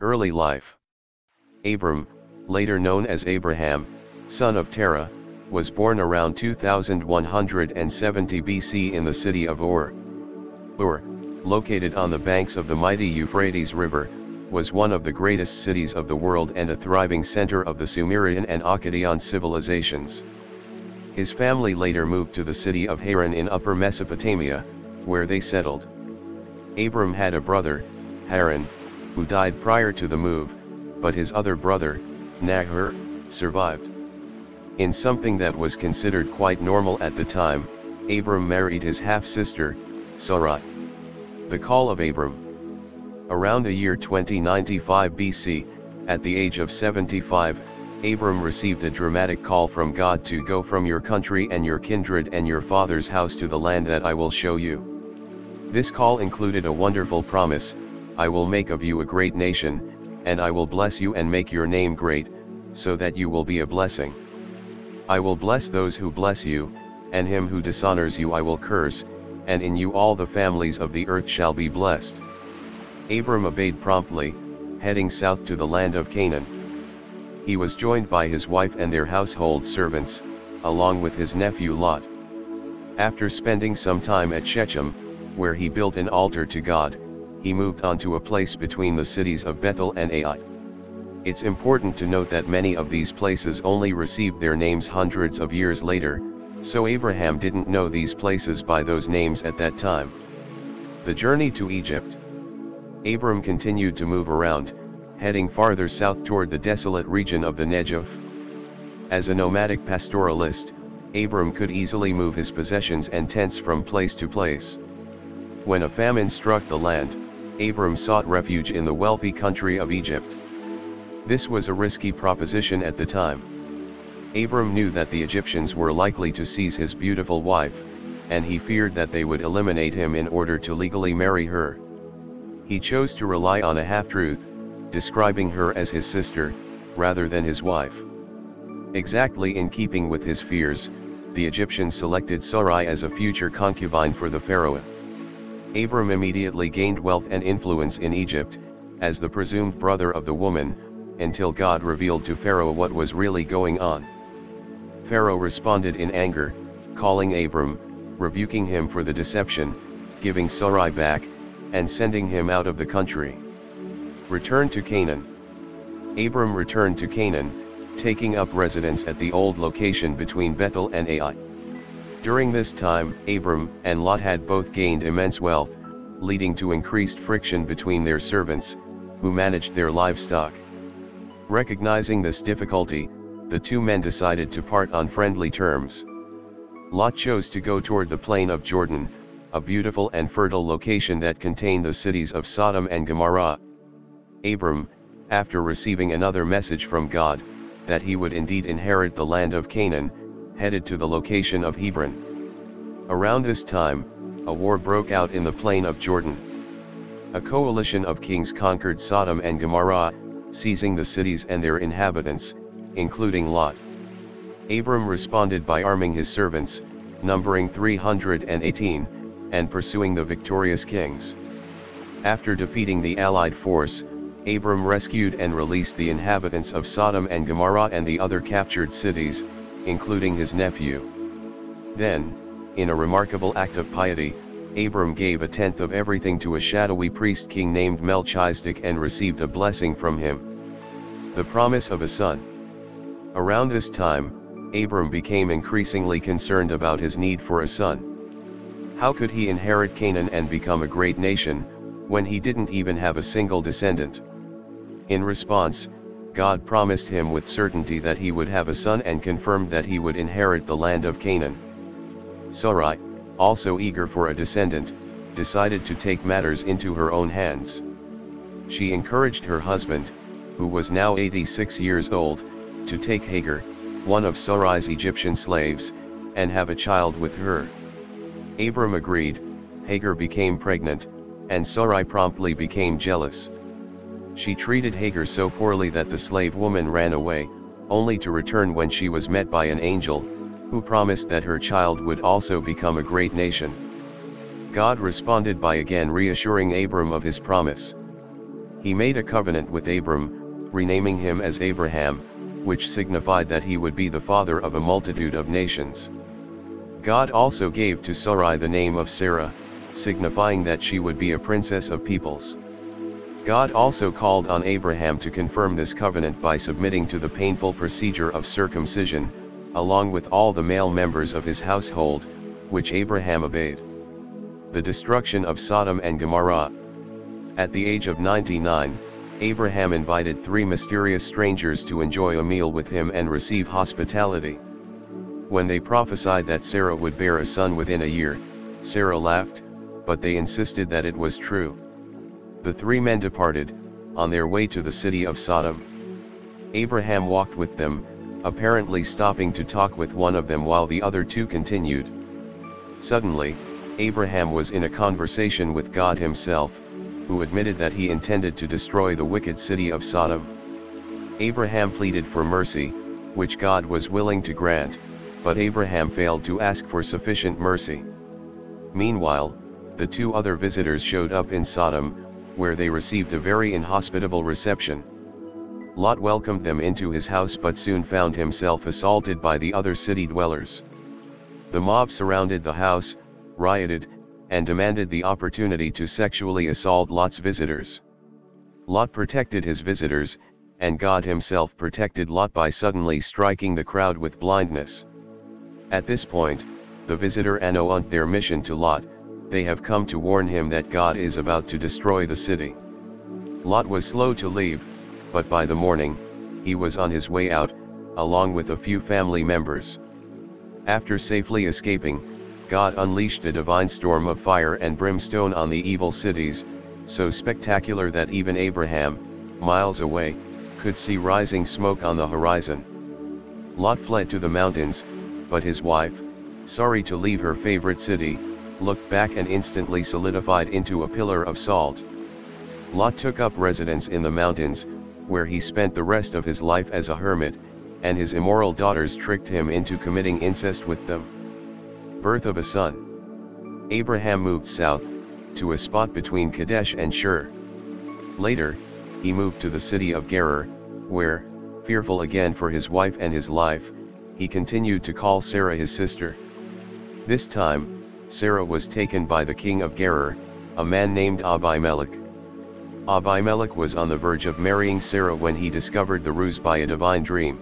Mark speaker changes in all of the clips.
Speaker 1: Early life. Abram, later known as Abraham, son of Terah, was born around 2170 BC in the city of Ur. Ur, located on the banks of the mighty Euphrates River, was one of the greatest cities of the world and a thriving center of the Sumerian and Akkadian civilizations. His family later moved to the city of Haran in Upper Mesopotamia, where they settled. Abram had a brother, Haran, who died prior to the move, but his other brother, Nahor, survived. In something that was considered quite normal at the time, Abram married his half-sister, Sarai. The call of Abram. Around the year 2095 BC, at the age of 75, Abram received a dramatic call from God to go from your country and your kindred and your father's house to the land that I will show you. This call included a wonderful promise: I will make of you a great nation, and I will bless you and make your name great, so that you will be a blessing. I will bless those who bless you, and him who dishonors you I will curse, and in you all the families of the earth shall be blessed. Abram obeyed promptly, heading south to the land of Canaan. He was joined by his wife and their household servants, along with his nephew Lot. After spending some time at Shechem, where he built an altar to God, he moved on to a place between the cities of Bethel and Ai. It's important to note that many of these places only received their names hundreds of years later, so Abraham didn't know these places by those names at that time. The journey to Egypt. Abram continued to move around, heading farther south toward the desolate region of the Negev. As a nomadic pastoralist, Abram could easily move his possessions and tents from place to place. When a famine struck the land, Abram sought refuge in the wealthy country of Egypt. This was a risky proposition at the time. Abram knew that the Egyptians were likely to seize his beautiful wife, and he feared that they would eliminate him in order to legally marry her. He chose to rely on a half-truth, describing her as his sister, rather than his wife. Exactly in keeping with his fears, the Egyptians selected Sarai as a future concubine for the pharaoh. Abram immediately gained wealth and influence in Egypt, as the presumed brother of the woman, until God revealed to Pharaoh what was really going on. Pharaoh responded in anger, calling Abram, rebuking him for the deception, giving Sarai back, and sending him out of the country. Return to Canaan. Abram returned to Canaan, taking up residence at the old location between Bethel and Ai. During this time, Abram and Lot had both gained immense wealth, leading to increased friction between their servants, who managed their livestock. Recognizing this difficulty, the two men decided to part on friendly terms. Lot chose to go toward the plain of Jordan, a beautiful and fertile location that contained the cities of Sodom and Gomorrah. Abram, after receiving another message from God, that he would indeed inherit the land of Canaan, headed to the location of Hebron. Around this time, a war broke out in the plain of Jordan. A coalition of kings conquered Sodom and Gomorrah, seizing the cities and their inhabitants, including Lot. Abram responded by arming his servants, numbering 318, and pursuing the victorious kings. After defeating the allied force, Abram rescued and released the inhabitants of Sodom and Gomorrah and the other captured cities, including his nephew. Then, in a remarkable act of piety, Abram gave a tenth of everything to a shadowy priest king named Melchizedek and received a blessing from him. The promise of a son. Around this time, Abram became increasingly concerned about his need for a son. How could he inherit Canaan and become a great nation, when he didn't even have a single descendant? In response, God promised him with certainty that he would have a son and confirmed that he would inherit the land of Canaan. Sarai, also eager for a descendant, decided to take matters into her own hands. She encouraged her husband, who was now 86 years old, to take Hagar, one of Sarai's Egyptian slaves, and have a child with her. Abram agreed. Hagar became pregnant, and Sarai promptly became jealous. She treated Hagar so poorly that the slave woman ran away, only to return when she was met by an angel, who promised that her child would also become a great nation. God responded by again reassuring Abram of his promise. He made a covenant with Abram, renaming him as Abraham, which signified that he would be the father of a multitude of nations. God also gave to Sarai the name of Sarah, signifying that she would be a princess of peoples. God also called on Abraham to confirm this covenant by submitting to the painful procedure of circumcision, along with all the male members of his household, which Abraham obeyed. The destruction of Sodom and Gomorrah. At the age of 99, Abraham invited 3 mysterious strangers to enjoy a meal with him and receive hospitality. When they prophesied that Sarah would bear a son within a year, Sarah laughed, but they insisted that it was true. The 3 men departed, on their way to the city of Sodom. Abraham walked with them, apparently stopping to talk with one of them while the other 2 continued. Suddenly, Abraham was in a conversation with God himself, who admitted that he intended to destroy the wicked city of Sodom. Abraham pleaded for mercy, which God was willing to grant, but Abraham failed to ask for sufficient mercy. Meanwhile, the 2 other visitors showed up in Sodom, where they received a very inhospitable reception. Lot welcomed them into his house but soon found himself assaulted by the other city dwellers. The mob surrounded the house, rioted, and demanded the opportunity to sexually assault Lot's visitors. Lot protected his visitors, and God himself protected Lot by suddenly striking the crowd with blindness. At this point, the visitor announced their mission to Lot. They have come to warn him that God is about to destroy the city. Lot was slow to leave, but by the morning, he was on his way out, along with a few family members. After safely escaping, God unleashed a divine storm of fire and brimstone on the evil cities, so spectacular that even Abraham, miles away, could see rising smoke on the horizon. Lot fled to the mountains, but his wife, sorry to leave her favorite city, looked back and instantly solidified into a pillar of salt. Lot took up residence in the mountains, where he spent the rest of his life as a hermit, and his immoral daughters tricked him into committing incest with them. Birth of a son. Abraham moved south, to a spot between Kadesh and Shur. Later, he moved to the city of Gerar, where, fearful again for his wife and his life, he continued to call Sarah his sister. This time, Sarah was taken by the king of Gerar, a man named Abimelech. Abimelech was on the verge of marrying Sarah when he discovered the ruse by a divine dream.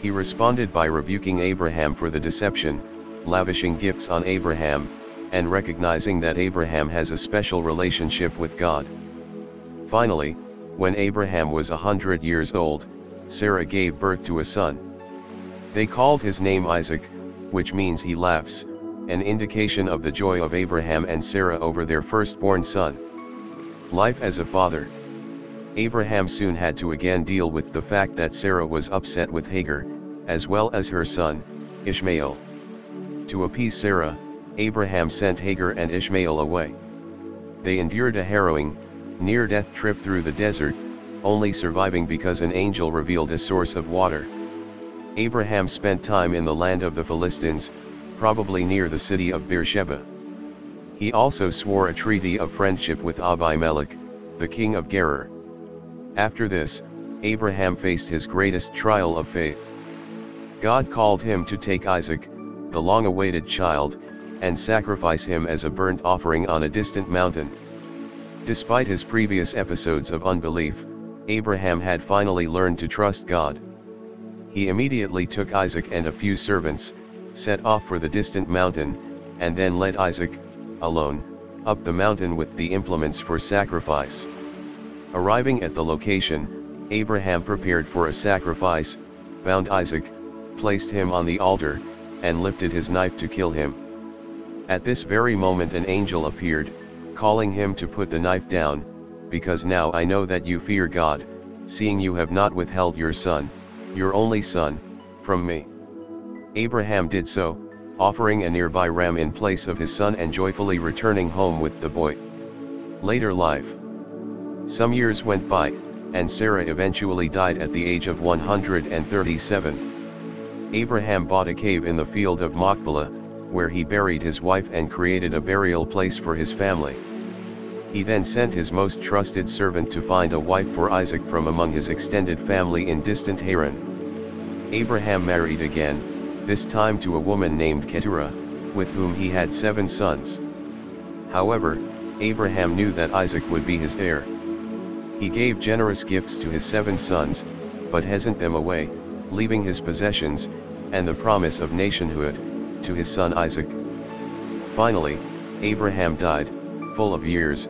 Speaker 1: He responded by rebuking Abraham for the deception, lavishing gifts on Abraham, and recognizing that Abraham has a special relationship with God. Finally, when Abraham was 100 years old, Sarah gave birth to a son. They called his name Isaac, which means he laughs, an indication of the joy of Abraham and Sarah over their firstborn son. Life as a father. Abraham soon had to again deal with the fact that Sarah was upset with Hagar, as well as her son, Ishmael. To appease Sarah, Abraham sent Hagar and Ishmael away. They endured a harrowing, near-death trip through the desert, only surviving because an angel revealed a source of water. Abraham spent time in the land of the Philistines, probably near the city of Beersheba. He also swore a treaty of friendship with Abimelech, the king of Gerar. After this, Abraham faced his greatest trial of faith. God called him to take Isaac, the long-awaited child, and sacrifice him as a burnt offering on a distant mountain. Despite his previous episodes of unbelief, Abraham had finally learned to trust God. He immediately took Isaac and a few servants, set off for the distant mountain, and then led Isaac, alone, up the mountain with the implements for sacrifice. Arriving at the location, Abraham prepared for a sacrifice, bound Isaac, placed him on the altar, and lifted his knife to kill him. At this very moment an angel appeared, calling him to put the knife down, because now I know that you fear God, seeing you have not withheld your son, your only son, from me. Abraham did so, offering a nearby ram in place of his son and joyfully returning home with the boy. Later life. Some years went by, and Sarah eventually died at the age of 137. Abraham bought a cave in the field of Machpelah, where he buried his wife and created a burial place for his family. He then sent his most trusted servant to find a wife for Isaac from among his extended family in distant Haran. Abraham married again, this time to a woman named Keturah, with whom he had 7 sons. However, Abraham knew that Isaac would be his heir. He gave generous gifts to his 7 sons, but sent them away, leaving his possessions, and the promise of nationhood, to his son Isaac. Finally, Abraham died, full of years,